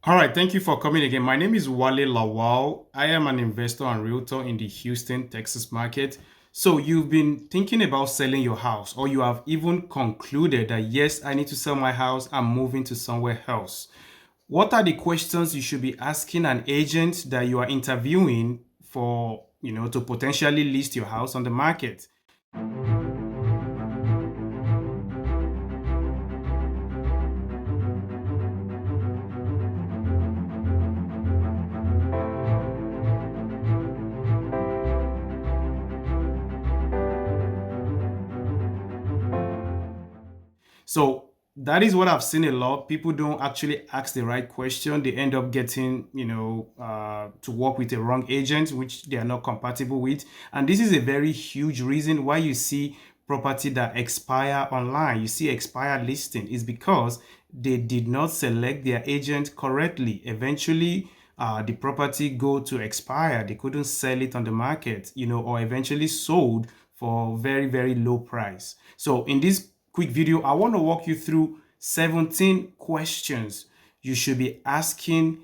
All right, thank you for coming again. My name is Wale Lawal. I am an investor and realtor in the Houston, Texas market. So you've been thinking about selling your house, or you have even concluded that yes, I need to sell my house. I'm moving to somewhere else. What are the questions you should be asking an agent that you are interviewing for, to potentially list your house on the market? So that is what I've seen a lot. People don't actually ask the right question. They end up getting, to work with a wrong agent, which they are not compatible with. And this is a very huge reason why you see property that expire online. You see expired listing is because they did not select their agent correctly. Eventually, the property go to expire. They couldn't sell it on the market, or eventually sold for very, very low price. So in this quick video, I want to walk you through 17 questions you should be asking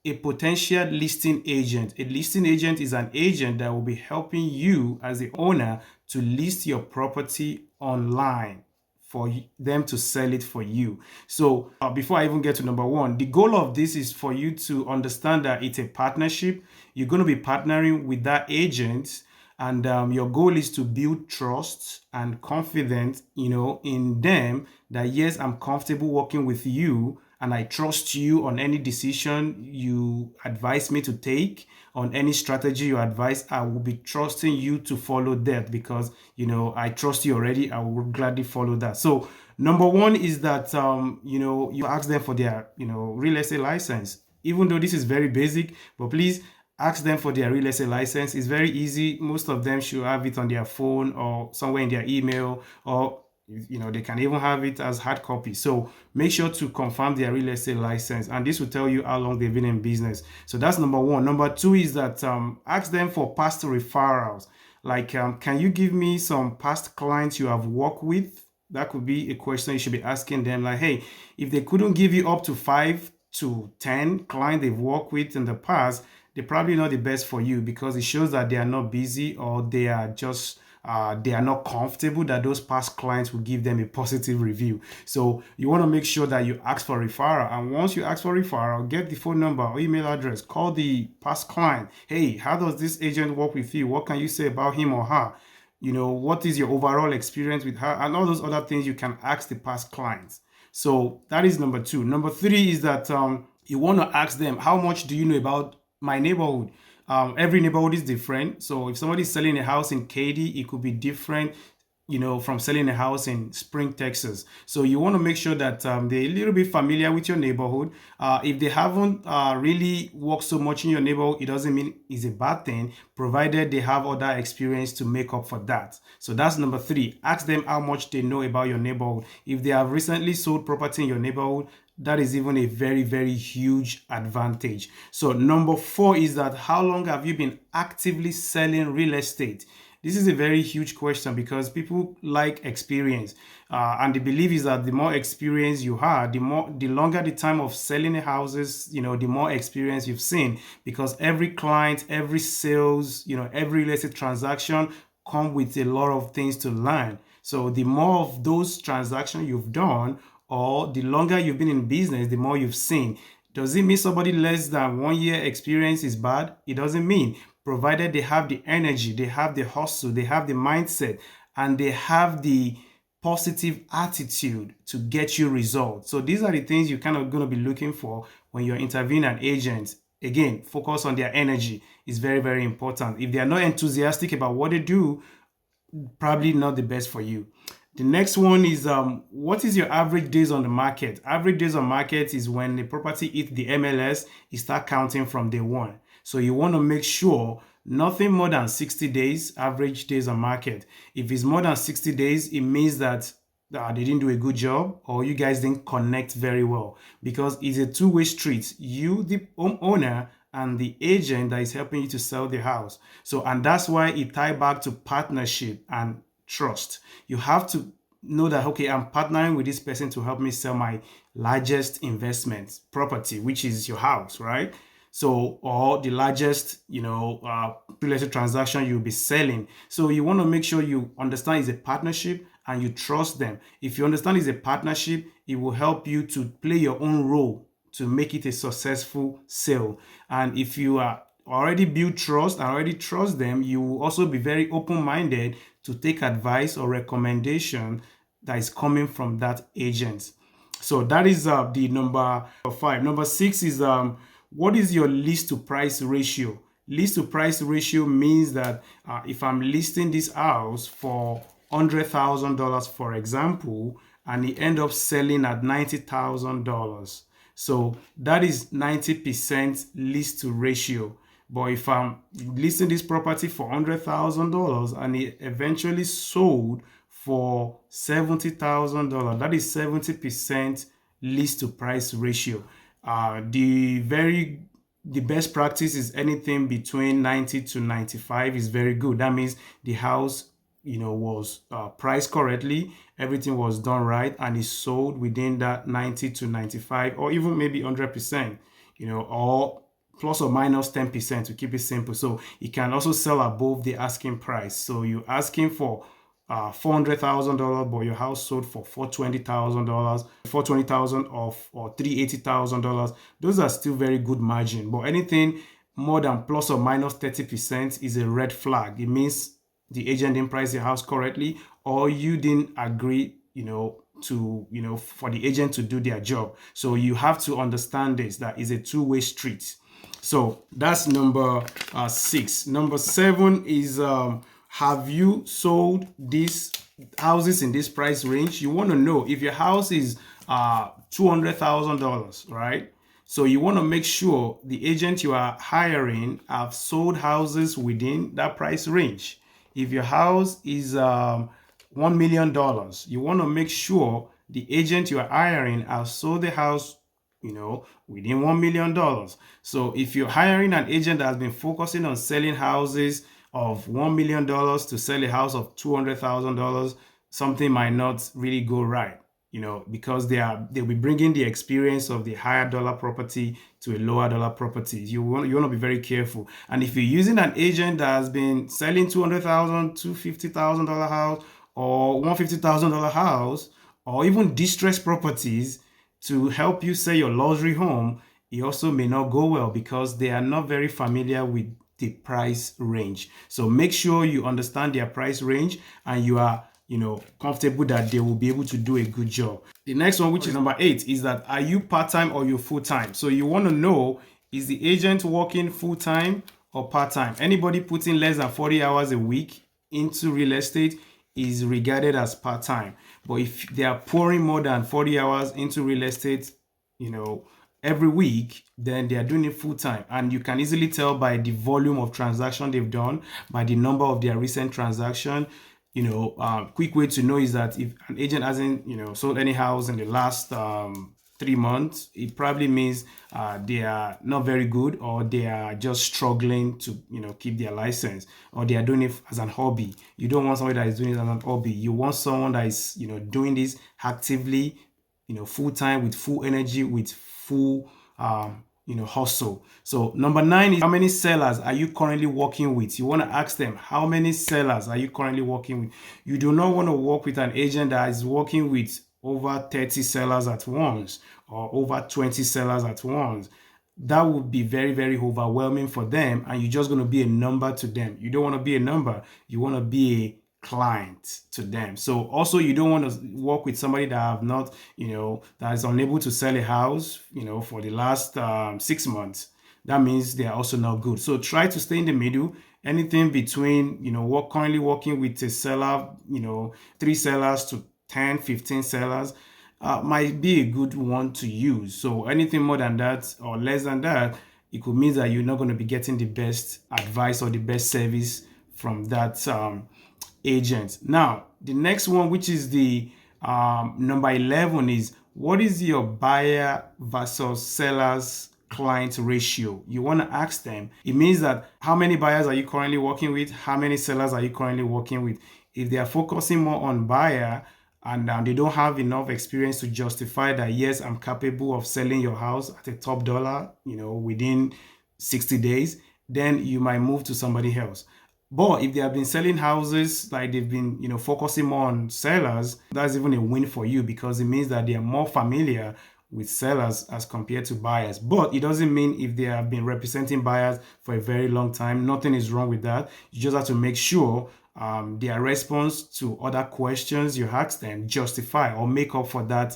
a potential listing agent. A listing agent is an agent that will be helping you as the owner to list your property online for them to sell it for you. So before I even get to number one, the goal of this is for you to understand that it's a partnership. You're going to be partnering with that agent, and your goal is to build trust and confidence, in them, that yes, I'm comfortable working with you and I trust you on any decision you advise me to take, on any strategy you advise. I will be trusting you to follow that because I trust you already. I will gladly follow that. So number one is that you ask them for their real estate license. Even though this is very basic, but please ask them for their real estate license. It's very easy. Most of them should have it on their phone or somewhere in their email, or they can even have it as hard copy. So make sure to confirm their real estate license, and this will tell you how long they've been in business. So that's number one. Number two is that ask them for past referrals. Like, can you give me some past clients you have worked with? That could be a question you should be asking them. Like, hey, if they couldn't give you up to 5 to 10 clients they've worked with in the past, they're probably not the best for you, because it shows that they are not busy, or they are just they are not comfortable that those past clients will give them a positive review. So you want to make sure that you ask for referral, and once you ask for referral, get the phone number or email address, call the past client. Hey, how does this agent work with you? What can you say about him or her? What is your overall experience with her, and all those other things you can ask the past clients. So that is number two. Number three is that you want to ask them, how much do you know about my neighborhood? Every neighborhood is different. So if somebody's selling a house in Katy, it could be different, from selling a house in Spring, Texas. So you want to make sure that they're a little bit familiar with your neighborhood. If they haven't really worked so much in your neighborhood, it doesn't mean it's a bad thing, provided they have other experience to make up for that. So that's number three. Ask them how much they know about your neighborhood. If they have recently sold property in your neighborhood, that is even a very, very huge advantage. So number four is that how long have you been actively selling real estate? This is a very huge question because people like experience, and the belief is that the more experience you have, the longer the time of selling houses, the more experience you've seen. Because every client, every sales, every real estate transaction come with a lot of things to learn. So the more of those transactions you've done, or the longer you've been in business, the more you've seen. Does it mean somebody less than 1 year experience is bad? It doesn't mean, provided they have the energy, they have the hustle, they have the mindset, and they have the positive attitude to get you results. So these are the things you're kind of going to be looking for when you're interviewing an agent. Again, focus on their energy. It's very, very important. If they are not enthusiastic about what they do, probably not the best for you. The next one is what is your average days on the market? Average days on market is when the property hits the MLS, it start counting from day one. So you want to make sure nothing more than 60 days, average days on market. If it's more than 60 days, it means that they didn't do a good job, or you guys didn't connect very well, because it's a two-way street. You, the homeowner, and the agent that is helping you to sell the house. So, and that's why it ties back to partnership and trust. You have to know that, okay, I'm partnering with this person to help me sell my largest investment property, which is your house, right? So, or the largest, real estate transaction you'll be selling. So you want to make sure you understand it's a partnership and you trust them. If you understand it's a partnership, it will help you to play your own role to make it a successful sale. And if you are already build trust and already trust them, you will also be very open-minded to take advice or recommendation that is coming from that agent. So that is the number 5. Number 6 is what is your list to price ratio? List to price ratio means that if I'm listing this house for $100,000, for example, and it end up selling at $90,000, so that is 90% list to ratio. But if I'm listing this property for $100,000 and it eventually sold for $70,000, that is 70% list to price ratio. The best practice is anything between 90 to 95 is very good. That means the house was priced correctly, everything was done right, and is sold within that 90 to 95, or even maybe 100%, or plus or minus 10% to keep it simple. So it can also sell above the asking price. So you're asking for $400,000, but your house sold for $420,000, 420,000 or $380,000. Those are still very good margin. But anything more than plus or minus 30% is a red flag. It means the agent didn't price the house correctly, or you didn't agree, for the agent to do their job. So you have to understand this, that is a two-way street. So that's number 6. Number 7 is have you sold these houses in this price range? You want to know if your house is $200,000, right? So you want to make sure the agent you are hiring have sold houses within that price range. If your house is $1 million, you want to make sure the agent you are hiring has sold the house within $1 million. So if you're hiring an agent that has been focusing on selling houses of $1 million to sell a house of $200,000, something might not really go right, because they'll be bringing the experience of the higher dollar property to a lower dollar property. You want to be very careful. And if you're using an agent that has been selling $200,000, $250,000 house, or $150,000 house, or even distressed properties to help you sell your luxury home, it also may not go well because they are not very familiar with the price range. So make sure you understand their price range and you are comfortable that they will be able to do a good job. The next one, which is number 8, is that are you part-time or you full-time? So you want to know, is the agent working full-time or part-time? Anybody putting less than 40 hours a week into real estate is regarded as part-time. But if they are pouring more than 40 hours into real estate, every week, then they are doing it full-time. And you can easily tell by the volume of transaction they've done, by the number of their recent transaction. Quick way to know is that if an agent hasn't, sold any house in the last 3 months, it probably means they are not very good, or they are just struggling to, keep their license, or they are doing it as an hobby. You don't want somebody that is doing it as an hobby. You want someone that is, doing this actively, full-time, with full energy, with full hustle. So number 9 is how many sellers are you currently working with? You want to ask them, how many sellers are you currently working with? You do not want to work with an agent that is working with over 30 sellers at once, or over 20 sellers at once. That would be very, very overwhelming for them, and you're just going to be a number to them. You don't want to be a number. You want to be a client to them. So also, you don't want to work with somebody that have not, that is unable to sell a house, for the last 6 months. That means they are also not good. So try to stay in the middle. Anything between, currently working with a seller, 3 sellers to 10, 15 sellers might be a good one to use. So anything more than that or less than that, it could mean that you're not going to be getting the best advice or the best service from that agent. Now, the next one, which is the number 11, is what is your buyer versus sellers client ratio? You want to ask them. It means that how many buyers are you currently working with? How many sellers are you currently working with? If they are focusing more on buyer, and they don't have enough experience to justify that, yes, I'm capable of selling your house at a top dollar, within 60 days, then you might move to somebody else. But if they have been selling houses, like they've been, focusing more on sellers, that's even a win for you because it means that they are more familiar with sellers as compared to buyers. But it doesn't mean if they have been representing buyers for a very long time, nothing is wrong with that. You just have to make sure their response to other questions you ask them justify or make up for that,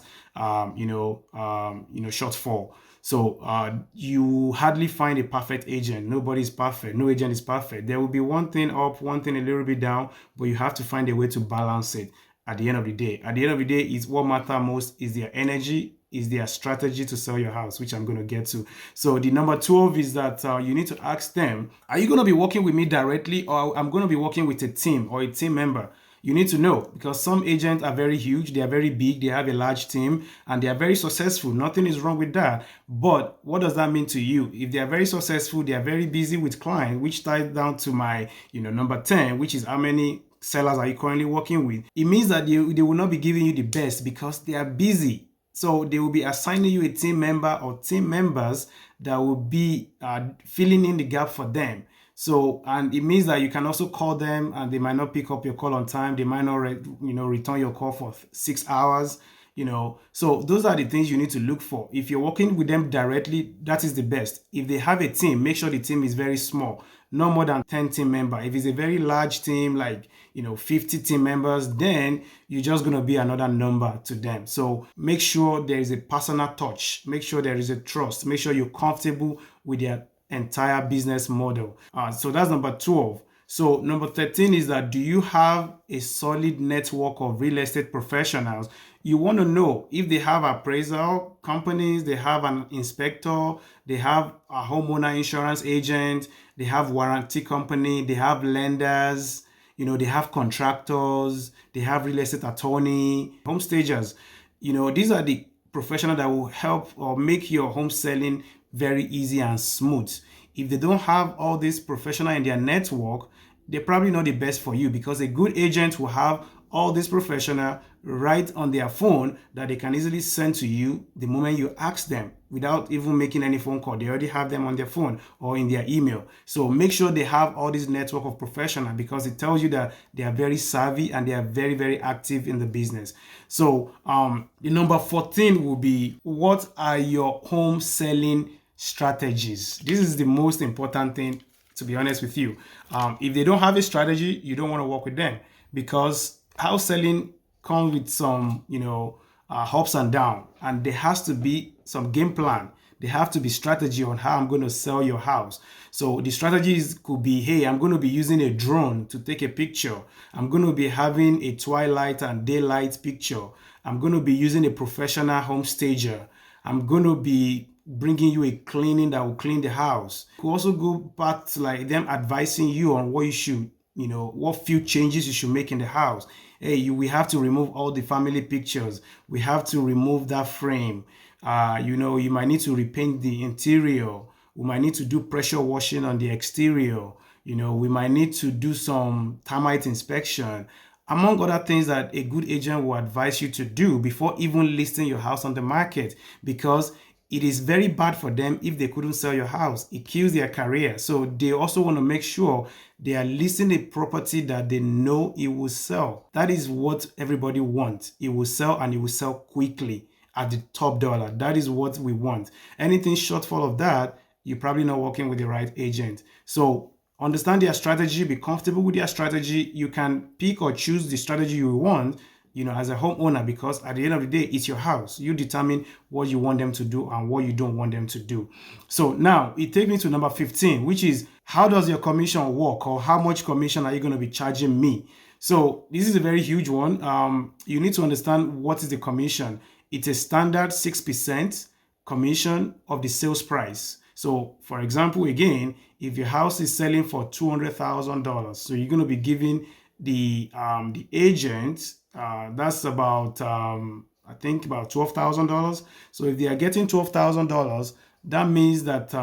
shortfall. So you hardly find a perfect agent. Nobody is perfect. No agent is perfect. There will be one thing up, one thing a little bit down, but you have to find a way to balance it at the end of the day. At the end of the day, is what matters most is their energy, is their strategy to sell your house, which I'm going to get to. So the number 12 is that you need to ask them, are you going to be working with me directly, or I'm going to be working with a team or a team member? You need to know because some agents are very huge, they are very big, they have a large team, and they are very successful. Nothing is wrong with that. But what does that mean to you? If they are very successful, they are very busy with clients, which ties down to my, number 10, which is how many sellers are you currently working with? It means that they will not be giving you the best because they are busy. So they will be assigning you a team member or team members that will be filling in the gap for them. So, and it means that you can also call them and they might not pick up your call on time. They might not, return your call for 6 hours. So those are the things you need to look for. If you're working with them directly, that is the best. If they have a team, make sure the team is very small, no more than 10 team members. If it's a very large team, like 50 team members, then you're just going to be another number to them. So make sure there is a personal touch, make sure there is a trust, make sure you're comfortable with their entire business model. So that's number 12. So number 13 is that, do you have a solid network of real estate professionals? You want to know if they have appraisal companies, they have an inspector, they have a homeowner insurance agent, they have warranty company, they have lenders, they have contractors, they have real estate attorney, home stagers. These are the professionals that will help or make your home selling very easy and smooth. If they don't have all these professionals in their network, they're probably not the best for you because a good agent will have all these professionals right on their phone that they can easily send to you the moment you ask them without even making any phone call. They already have them on their phone or in their email. So make sure they have all this network of professionals because it tells you that they are very savvy and they are very, very active in the business. So the number 14 will be, what are your home selling strategies? This is the most important thing, to be honest with you. If they don't have a strategy, you don't want to work with them because house selling comes with some, ups and downs, and there has to be some game plan. There have to be strategy on how I'm going to sell your house. So the strategies could be, hey, I'm going to be using a drone to take a picture. I'm going to be having a twilight and daylight picture. I'm going to be using a professional home stager. I'm going to be bringing you a cleaning that will clean the house. Could also go back to like them advising you on what you should, what few changes you should make in the house. Hey, we have to remove all the family pictures. We have to remove that frame. You might need to repaint the interior. We might need to do pressure washing on the exterior. We might need to do some termite inspection, among other things that a good agent will advise you to do before even listing your house on the market, because it is very bad for them if they couldn't sell your house. It kills their career. So they also want to make sure they are listing a property that they know it will sell. That is what everybody wants. It will sell, and it will sell quickly at the top dollar. That is what we want. Anything shortfall of that, you're probably not working with the right agent. So understand their strategy, be comfortable with their strategy. You can pick or choose the strategy you want, as a homeowner, because at the end of the day, it's your house. You determine what you want them to do and what you don't want them to do. So now it takes me to number 15, which is, how does your commission work, or how much commission are you going to be charging me? So this is a very huge one. You need to understand what is the commission. It's a standard 6% commission of the sales price. So for example, again, if your house is selling for $200,000, so you're going to be giving the agent, that's about I think about $12,000. So if they are getting $12,000, that means that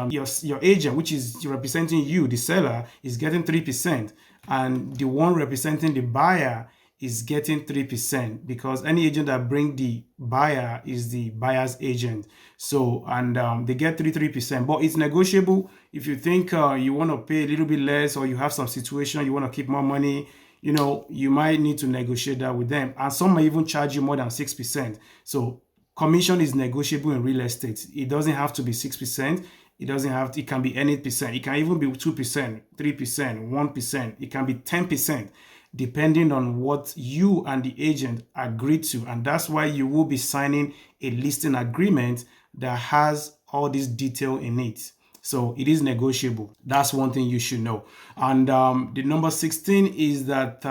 your agent, which is representing you, the seller, is getting 3%, and the one representing the buyer is getting 3% because any agent that bring the buyer is the buyer's agent. So, and they get 3%, but it's negotiable. If you think you want to pay a little bit less, or you have some situation you want to keep more money, you might need to negotiate that with them. And some may even charge you more than 6%. So commission is negotiable in real estate. It doesn't have to be 6%. It can be any percent. It can even be 2%, 3%, 1%. It can be 10%, depending on what you and the agent agreed to. And that's why you will be signing a listing agreement that has all this detail in it. So it is negotiable. That's one thing you should know. And the number 16 is that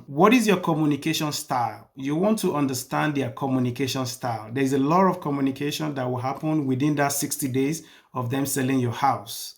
what is your communication style? You want to understand their communication style. There's a lot of communication that will happen within that 60 days of them selling your house.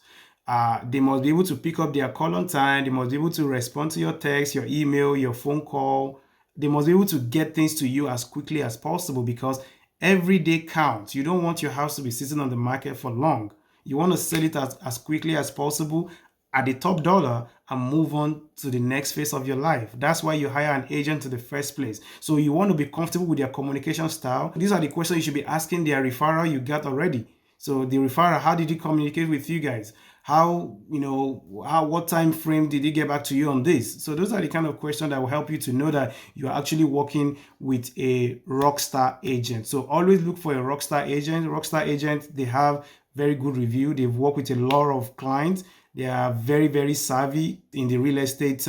They must be able to pick up their call on time. They must be able to respond to your text, your email, your phone call. They must be able to get things to you as quickly as possible, because every day counts. You don't want your house to be sitting on the market for long. You want to sell it as quickly as possible at the top dollar and move on to the next phase of your life. That's why you hire an agent in the first place. So you want to be comfortable with their communication style. These are the questions you should be asking their referral you got already. So the referral, how did he communicate with you guys? What time frame did he get back to you on this? So those are the kind of questions that will help you to know that you are actually working with a rockstar agent. So always look for a rockstar agent. Rockstar agent, they have very good review. They've worked with a lot of clients. They are very, very savvy in the real estate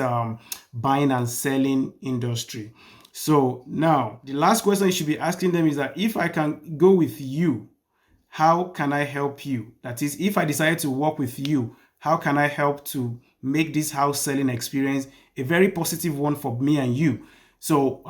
buying and selling industry. So now the last question you should be asking them is that if I can go with you, how can I help you? That is, if I decide to work with you, how can I help to make this house selling experience a very positive one for me and you? So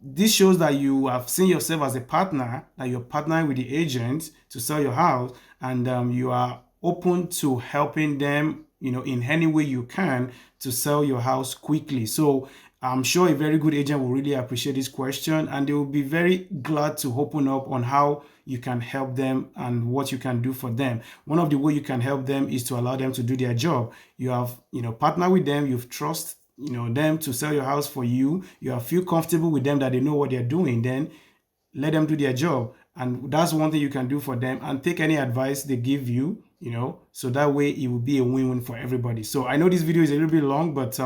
this shows that you have seen yourself as a partner, that you're partnering with the agent to sell your house, and you are open to helping them, in any way you can to sell your house quickly. So I'm sure a very good agent will really appreciate this question, and they will be very glad to open up on how you can help them and what you can do for them. One of the ways you can help them is to allow them to do their job. You have, partner with them, you've trust, them to sell your house for you. You have feel comfortable with them that they know what they're doing. Then let them do their job. And that's one thing you can do for them, and take any advice they give you, so that way it will be a win-win for everybody. So I know this video is a little bit long, but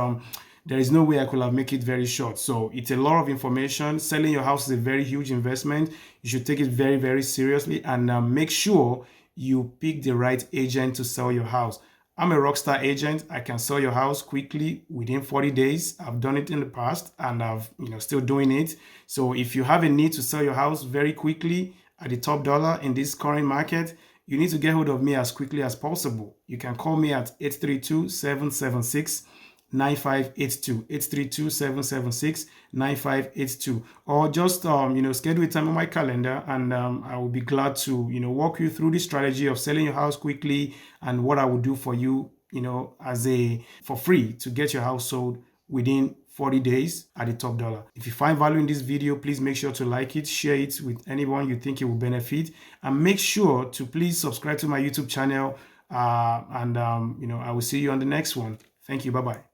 there is no way I could have made it very short. So it's a lot of information. Selling your house is a very huge investment. You should take it very, very seriously, and make sure you pick the right agent to sell your house. I'm a rockstar agent. I can sell your house quickly within 40 days. I've done it in the past, and I've still doing it. So if you have a need to sell your house very quickly at the top dollar in this current market, you need to get hold of me as quickly as possible. You can call me at 832-776-9582, 832-776-9582, or just schedule a time on my calendar, and I will be glad to walk you through the strategy of selling your house quickly, and what I will do for you for free to get your house sold within 40 days at the top dollar. If you find value in this video, please make sure to like it, share it with anyone you think it will benefit, and make sure to please subscribe to my YouTube channel, I will see you on the next one. Thank you. Bye-bye.